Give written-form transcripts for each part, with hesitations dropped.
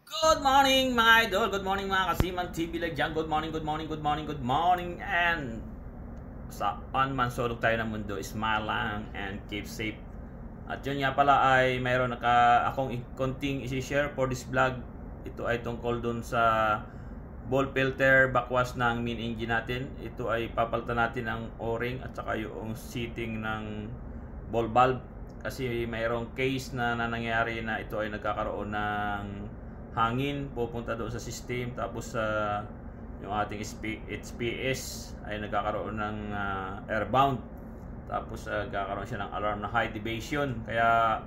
Good morning mga idol, good morning mga Kasiman TV like dyan. Good morning, good morning, good morning, good morning. And saan man sulok tayo ng mundo, smile lang and keep safe. At yun nga pala ay mayroon akong konting isi-share for this vlog. Ito ay tungkol dun sa ball filter backwash ng main engine natin. Ito ay papalitan natin ang o-ring at saka yung seating ng ball valve. Kasi mayroong case na nangyayari na ito ay nagkakaroon ng hangin pupunta doon sa system, tapos yung ating HPS ay nagkakaroon ng airbound, tapos nagkakaroon siya ng alarm na high deviation. Kaya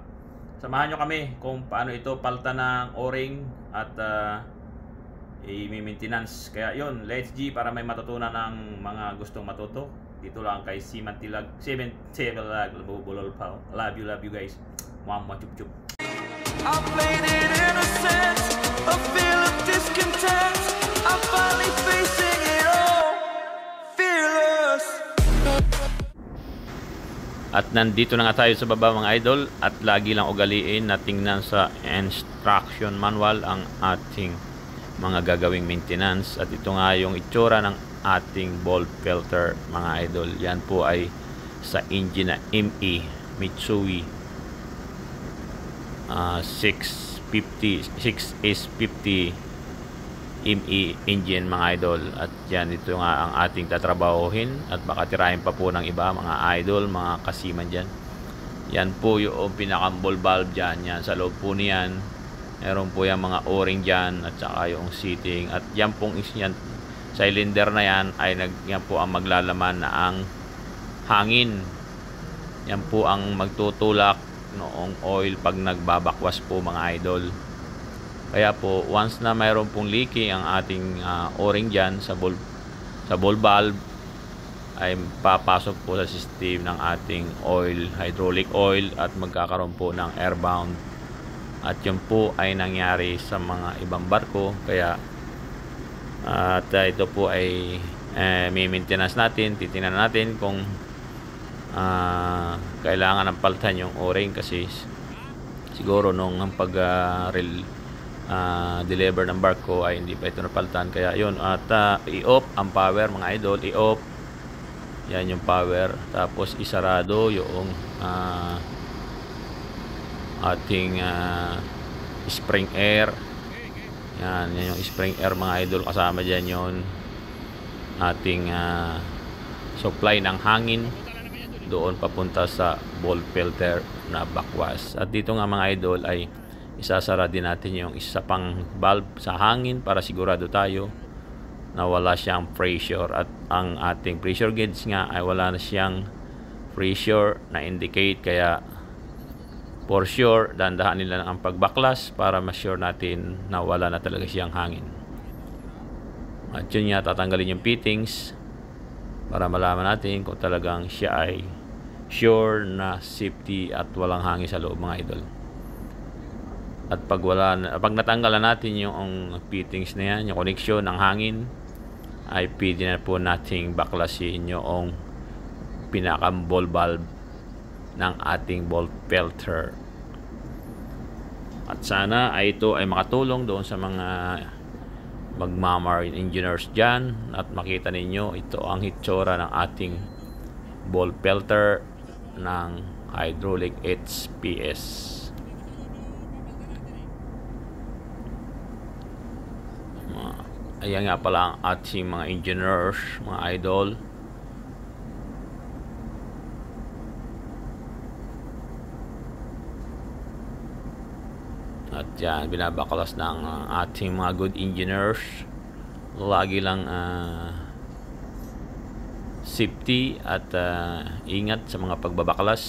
samahan nyo kami kung paano ito palitan ng o-ring at i-maintenance. Kaya yun, let's G para may matutunan ng mga gustong matuto. Dito lang kay Siman Tilag 77 lag bulol pa. Love you guys. Mama chup chup. I played it innocent, a feel of discontent. I'm finally facing it all, fearless. At nandito na nga tayo sa baba mga idol, at lagi lang ugaliin na tingnan sa instruction manual ang ating mga gagawing maintenance. At ito nga yung itsura ng ating ball filter mga idol. Yan po ay sa engine na ME Mitsui 6S50 ME engine mga idol. At yan, ito nga ang ating tatrabahuhin at baka tirahin pa po ng iba mga idol, mga kasiman dyan. Yan po yung pinaka-ball valve dyan. Yan, sa loob po niyan meron po yung mga o-ring dyan at saka yung seating. At yan pong yan, cylinder na yan ay yan po ang maglalaman na ang hangin. Yan po ang magtutulak noong oil pag nagbabakwas po mga idol. Kaya po once na mayroon pong leaking ang ating o-ring dyan sa ball valve, ay papasok po sa system ng ating oil, hydraulic oil, at magkakaroon po ng airbound. At yun po ay nangyari sa mga ibang barko. Kaya at ito po ay may maintenance natin. Titingnan natin kung kailangan ng palitan yung o-ring, kasi siguro nung pag deliver ng barko ay hindi pa ito napalitan. Kaya yun, at i-off ang power mga idol, i-off yan yung power, tapos isarado yung ating spring air. Yan yung spring air mga idol. Kasama dyan yung ating supply ng hangin doon papunta sa ball filter na backwash. At dito nga mga idol ay isasara din natin yung isa pang valve sa hangin para sigurado tayo na wala siyang pressure. At ang ating pressure gauge nga ay wala na siyang pressure na indicate. Kaya for sure, dandahan nila ang pagbaklas para ma-sure natin na wala na talaga siyang hangin. At yun nga, tatanggalin yung fittings para malaman natin kung talagang siya ay sure na safety at walang hangin sa loob mga idol. At pag natanggalan natin yung fittings na yan, yung connection ng hangin, ay pwede na po nating baklasin yung pinaka-ball valve ng ating ball filter. At sana ay ito ay makatulong doon sa mga magmamarine engineers dyan, at makita ninyo ito ang hitsura ng ating ball filter ng hydraulic HPS. Ayan nga pala ang ating mga engineers mga idol. At yan, binabaklas ng ating mga good engineers. Lagi lang safety at ingat sa mga pagbabaklas.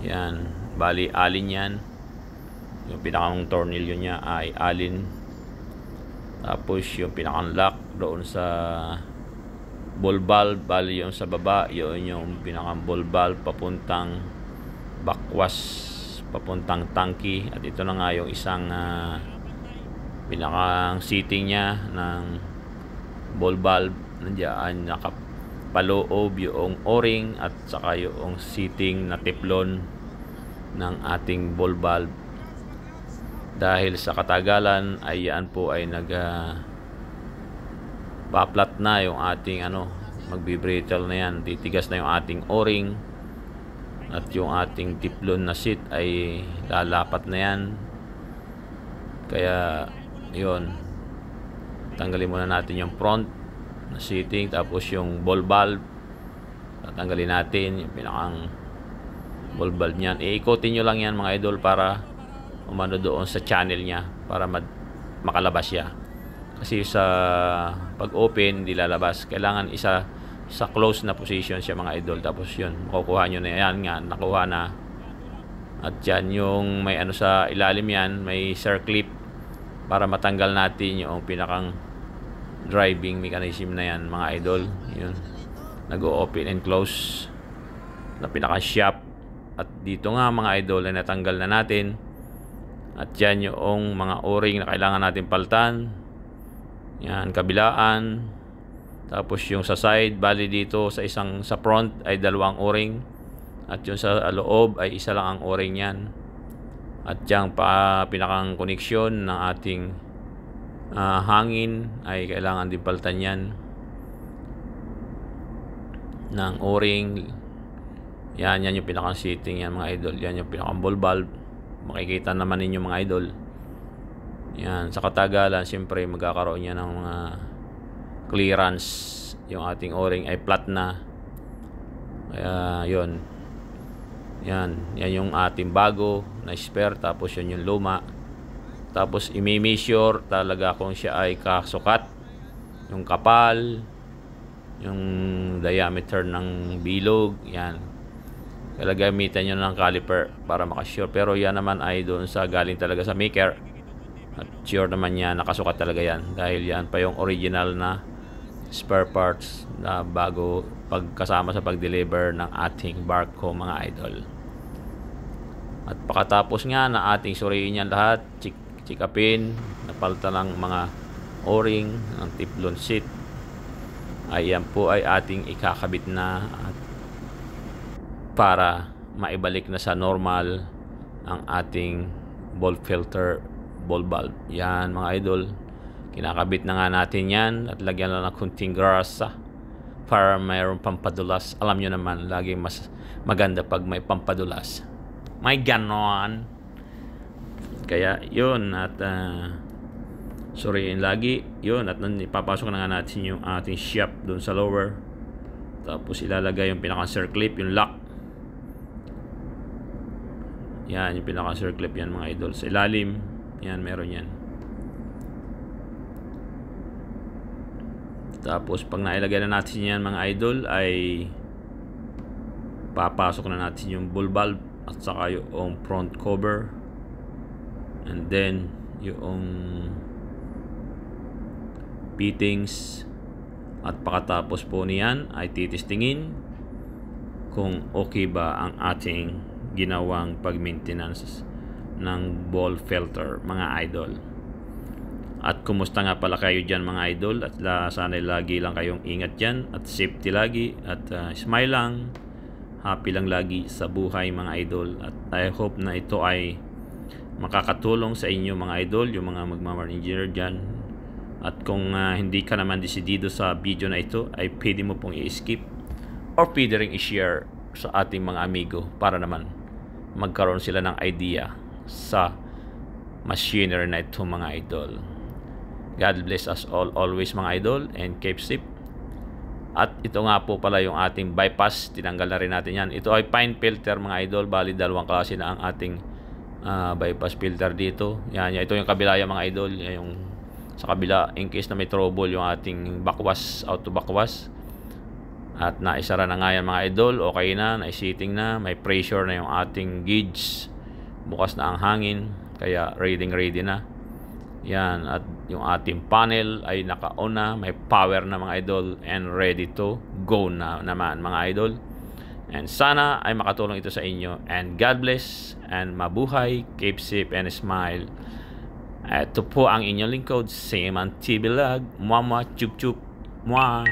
Yan, bali alin yan. Yung pinakang tornilyo niya ay alin. Tapos yung pinakang lock doon sa ball valve, bali yung sa baba, yun yung pinakang ball valve papuntang backwash, papuntang tanki. At ito na nga yung isang pinakang seating niya ng ball valve. Nandiyan nakapaloob yung o-ring at saka yung seating na teflon ng ating ball valve. dahil sa katagalan ay yan po ay paplat na yung ating magbi-brittle na yan, titigas na yung ating o-ring, at yung ating tiplon na seat ay lalapat na yan. Kaya yun, tanggalin muna natin yung front na seating, tapos yung ball valve tatanggalin natin, yung pinakang ball valve niyan. Iikotin nyo lang yan mga idol para umano doon sa channel niya para makalabas siya. Kasi sa pag-open, hindi lalabas. Kailangan isa sa close na position siya mga idol. Tapos yun, makukuha nyo na yan nga, nakuha na. At yan yung may sa ilalim yan, may circlip para matanggal natin yung pinakang driving mechanism na yan mga idol. Yun, nag-open and close na pinaka shop. At dito nga mga idol ay natanggal na natin. At yan yung mga o-ring na kailangan natin paltan. Yan, kabilaan. Tapos yung sa side, bali dito sa front ay 2 o-ring. At yung sa loob ay isa lang ang o-ring yan. At yung pinakang koneksyon ng ating hangin ay kailangan din paltan yan ng o-ring. Yan yung pinakang seating yan mga idol. Yan yung pinakang ball valve. Makikita naman ninyo mga idol. Yan, sa katagalan siyempre magkakaroon yan ng mga clearance. Yung ating o-ring ay flat na. Kaya yun, yan yung ating bago na spare, tapos yun yung luma. Tapos i-measure talaga kung siya ay kasukat, yung kapal, yung diameter ng bilog. Yan, kaya gamitan nyo ng caliper para makasure. Pero yan naman ay doon sa galing talaga sa maker. At sure naman yan, nakasukat talaga yan. Dahil yan pa yung original na spare parts na bago pagkasama sa pag-deliver ng ating barko mga idol. At pagkatapos nga na ating suriin yan lahat, check-upin, napalta ng mga o-ring, ng tiplon seat, ay yan po ay ating ikakabit na at para maibalik na sa normal ang ating ball filter, ball valve. Yan mga idol, kinakabit na nga natin yan at lagyan lang ng kunting grasa para mayroong pampadulas. Alam nyo naman, laging mas maganda pag may pampadulas, may ganon. Kaya yun, at suriin lagi yun. At ipapasok na nga natin yung ating shop dun sa lower. Tapos ilalagay yung pinaka-circlip, yung lock. Yan, yung pinaka-circlip yan mga idol. Sa ilalim, yan, meron yan. Tapos pag nailagay na natin yan mga idol, ay papasok na natin yung ball valve at saka yung front cover, and then yung fittings. At pagkatapos po niyan ay titistingin kung okay ba ang ating ginawang pag-maintenance ng ball filter mga idol. At kumusta nga pala kayo dyan mga idol, at sana lagi lang kayong ingat dyan at safety lagi, at smile lang, happy lang lagi sa buhay mga idol. At I hope na ito ay makakatulong sa inyo mga idol, yung mga magmamarine engineer dyan. At kung hindi ka naman desidido sa video na ito, ay pwede mo pong i-skip or pwede rin i-share sa ating mga amigo para naman magkaroon sila ng idea sa machinery na ito mga idol. God bless us all always mga idol, and keep safe. At ito nga po pala yung ating bypass, tinanggal na rin natin yan. Ito ay fine filter mga idol, bali 2 klase na ang ating bypass filter dito. Yan, ito yung kabila yung mga idol, yung sa kabila in case na may trouble yung ating bakwas, auto bakwas. At naisara na nga yan mga idol, okay na, naisiting na, may pressure na yung ating gauge, bukas na ang hangin, kaya ready na. Yan, at yung ating panel ay naka-on na, may power na mga idol, and ready to go na naman mga idol. And sana ay makatulong ito sa inyo, and God bless and mabuhay, keep safe and smile. Ito po ang inyong lingkod, Seaman TV Vlog. Mwah mwah, chup chup, mwah.